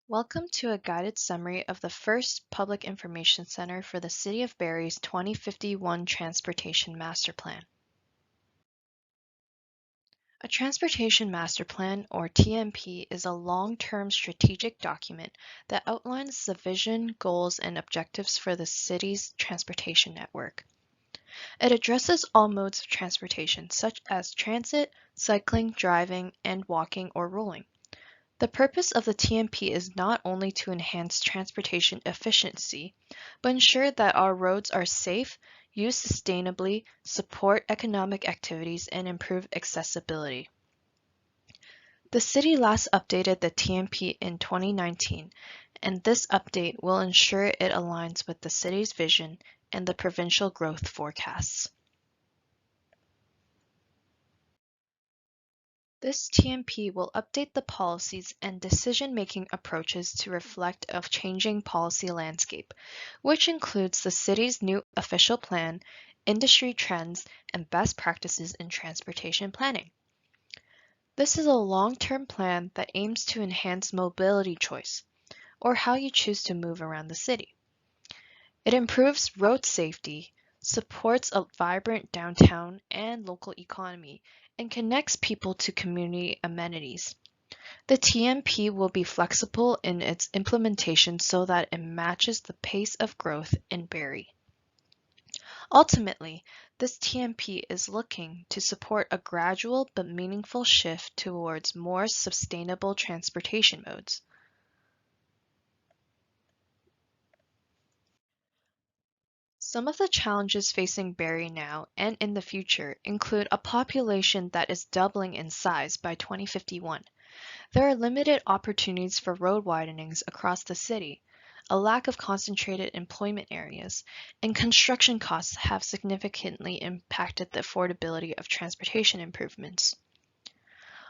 Welcome to a guided summary of the first Public Information Center for the City of Barrie's 2051 Transportation Master Plan. A Transportation Master Plan, or TMP, is a long-term strategic document that outlines the vision, goals, and objectives for the city's transportation network. It addresses all modes of transportation, such as transit, cycling, driving, and walking or rolling. The purpose of the TMP is not only to enhance transportation efficiency, but ensure that our roads are safe, used sustainably, support economic activities, and improve accessibility. The city last updated the TMP in 2019, and this update will ensure it aligns with the city's vision and the provincial growth forecasts. This TMP will update the policies and decision-making approaches to reflect a changing policy landscape, which includes the city's new official plan, industry trends, and best practices in transportation planning. This is a long-term plan that aims to enhance mobility choice, or how you choose to move around the city. It improves road safety, supports a vibrant downtown and local economy, and connects people to community amenities. The TMP will be flexible in its implementation so that it matches the pace of growth in Barrie. Ultimately, this TMP is looking to support a gradual but meaningful shift towards more sustainable transportation modes. Some of the challenges facing Barrie now and in the future include a population that is doubling in size by 2051. There are limited opportunities for road widenings across the city, a lack of concentrated employment areas, and construction costs have significantly impacted the affordability of transportation improvements.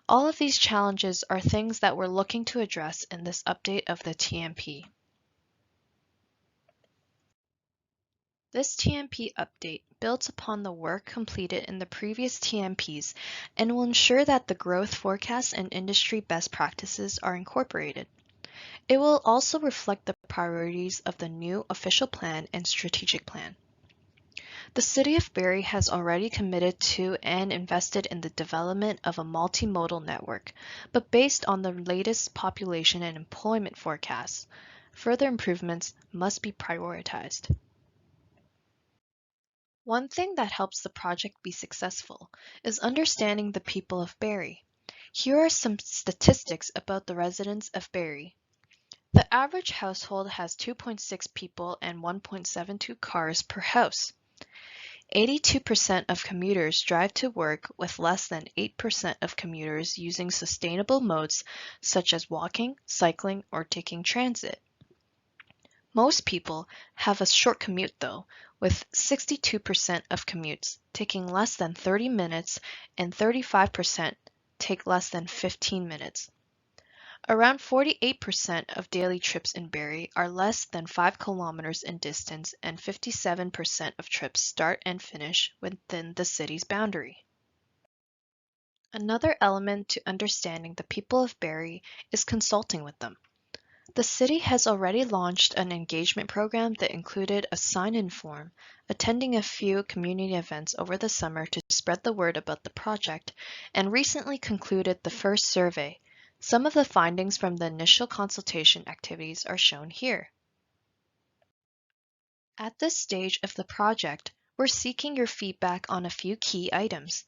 All of these challenges are things that we're looking to address in this update of the TMP. This TMP update builds upon the work completed in the previous TMPs and will ensure that the growth forecasts and industry best practices are incorporated. It will also reflect the priorities of the new official plan and strategic plan. The City of Barrie has already committed to and invested in the development of a multimodal network, but based on the latest population and employment forecasts, further improvements must be prioritized. One thing that helps the project be successful is understanding the people of Barrie. Here are some statistics about the residents of Barrie. The average household has 2.6 people and 1.72 cars per house. 82% of commuters drive to work, with less than 8% of commuters using sustainable modes such as walking, cycling, or taking transit. Most people have a short commute though, with 62% of commutes taking less than 30 minutes and 35% take less than 15 minutes. Around 48% of daily trips in Barrie are less than 5 kilometers in distance, and 57% of trips start and finish within the city's boundary. Another element to understanding the people of Barrie is consulting with them. The city has already launched an engagement program that included a sign-in form, attending a few community events over the summer to spread the word about the project, and recently concluded the first survey. Some of the findings from the initial consultation activities are shown here. At this stage of the project, we're seeking your feedback on a few key items.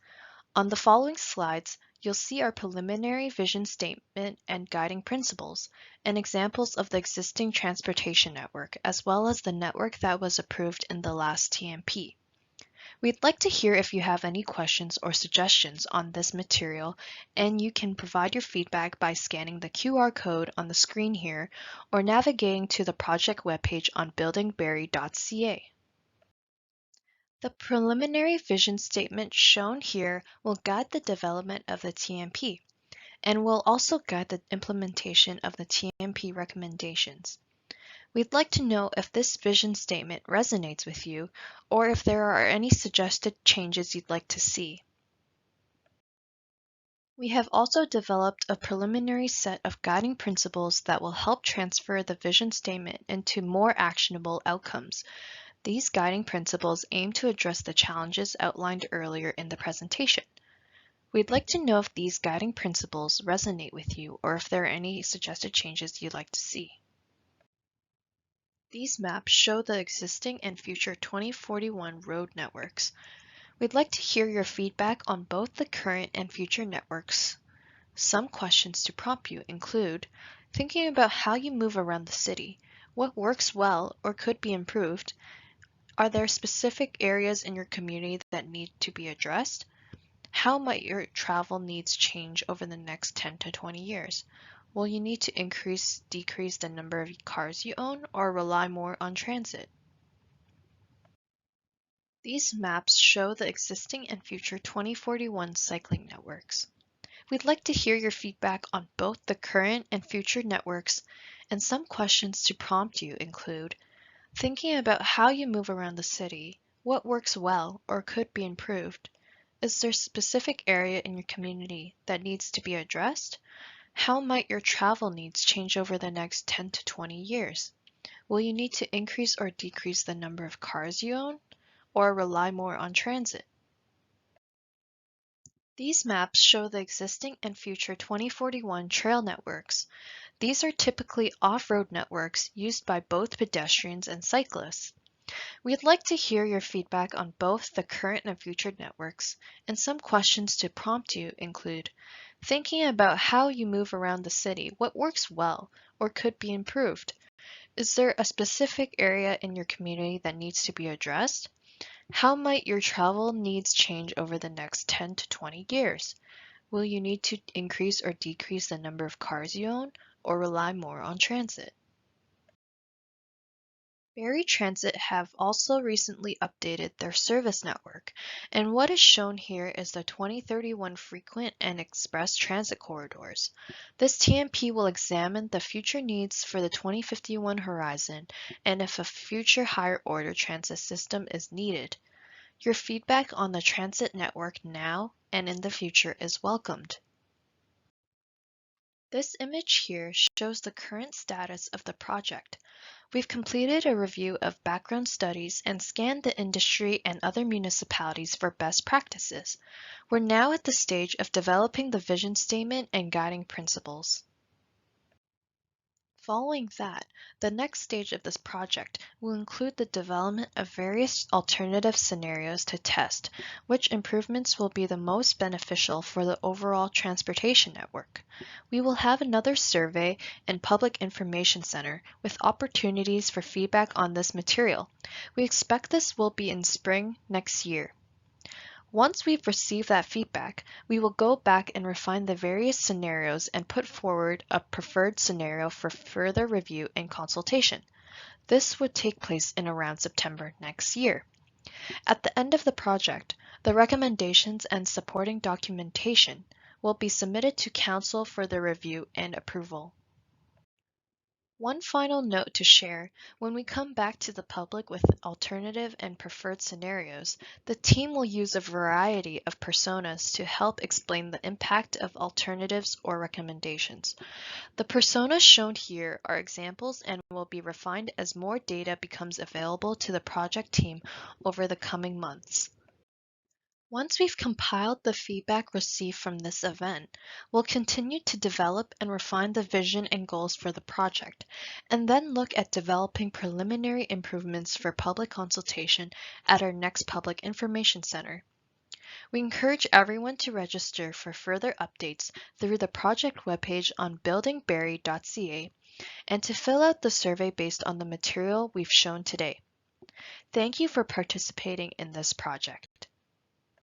On the following slides, you'll see our preliminary vision statement and guiding principles, and examples of the existing transportation network, as well as the network that was approved in the last TMP. We'd like to hear if you have any questions or suggestions on this material, and you can provide your feedback by scanning the QR code on the screen here or navigating to the project webpage on buildingbarrie.ca. The preliminary vision statement shown here will guide the development of the TMP and will also guide the implementation of the TMP recommendations. We'd like to know if this vision statement resonates with you or if there are any suggested changes you'd like to see. We have also developed a preliminary set of guiding principles that will help transfer the vision statement into more actionable outcomes. These guiding principles aim to address the challenges outlined earlier in the presentation. We'd like to know if these guiding principles resonate with you or if there are any suggested changes you'd like to see. These maps show the existing and future 2041 road networks. We'd like to hear your feedback on both the current and future networks. Some questions to prompt you include thinking about how you move around the city, what works well or could be improved. Are there specific areas in your community that need to be addressed? How might your travel needs change over the next 10 to 20 years? Will you need to decrease the number of cars you own, or rely more on transit? These maps show the existing and future 2041 cycling networks. We'd like to hear your feedback on both the current and future networks, and some questions to prompt you include thinking about how you move around the city, what works well or could be improved. Is there a specific area in your community that needs to be addressed? How might your travel needs change over the next 10 to 20 years? Will you need to increase or decrease the number of cars you own, or rely more on transit? These maps show the existing and future 2041 trail networks. These are typically off-road networks used by both pedestrians and cyclists. We'd like to hear your feedback on both the current and future networks, and some questions to prompt you include thinking about how you move around the city, what works well or could be improved. Is there a specific area in your community that needs to be addressed? How might your travel needs change over the next 10 to 20 years? Will you need to increase or decrease the number of cars you own, or rely more on transit? Barrie Transit have also recently updated their service network, and what is shown here is the 2031 frequent and express transit corridors. This TMP will examine the future needs for the 2051 horizon and if a future higher order transit system is needed. Your feedback on the transit network now and in the future is welcomed. This image here shows the current status of the project. We've completed a review of background studies and scanned the industry and other municipalities for best practices. We're now at the stage of developing the vision statement and guiding principles. Following that, the next stage of this project will include the development of various alternative scenarios to test which improvements will be the most beneficial for the overall transportation network. We will have another survey and public information center with opportunities for feedback on this material. We expect this will be in spring next year. Once we've received that feedback, we will go back and refine the various scenarios and put forward a preferred scenario for further review and consultation. This would take place in around September next year. At the end of the project, the recommendations and supporting documentation will be submitted to Council for their review and approval. One final note to share, when we come back to the public with alternative and preferred scenarios, the team will use a variety of personas to help explain the impact of alternatives or recommendations. The personas shown here are examples and will be refined as more data becomes available to the project team over the coming months. Once we've compiled the feedback received from this event, we'll continue to develop and refine the vision and goals for the project, and then look at developing preliminary improvements for public consultation at our next Public Information Center. We encourage everyone to register for further updates through the project webpage on buildingbarrie.ca and to fill out the survey based on the material we've shown today. Thank you for participating in this project.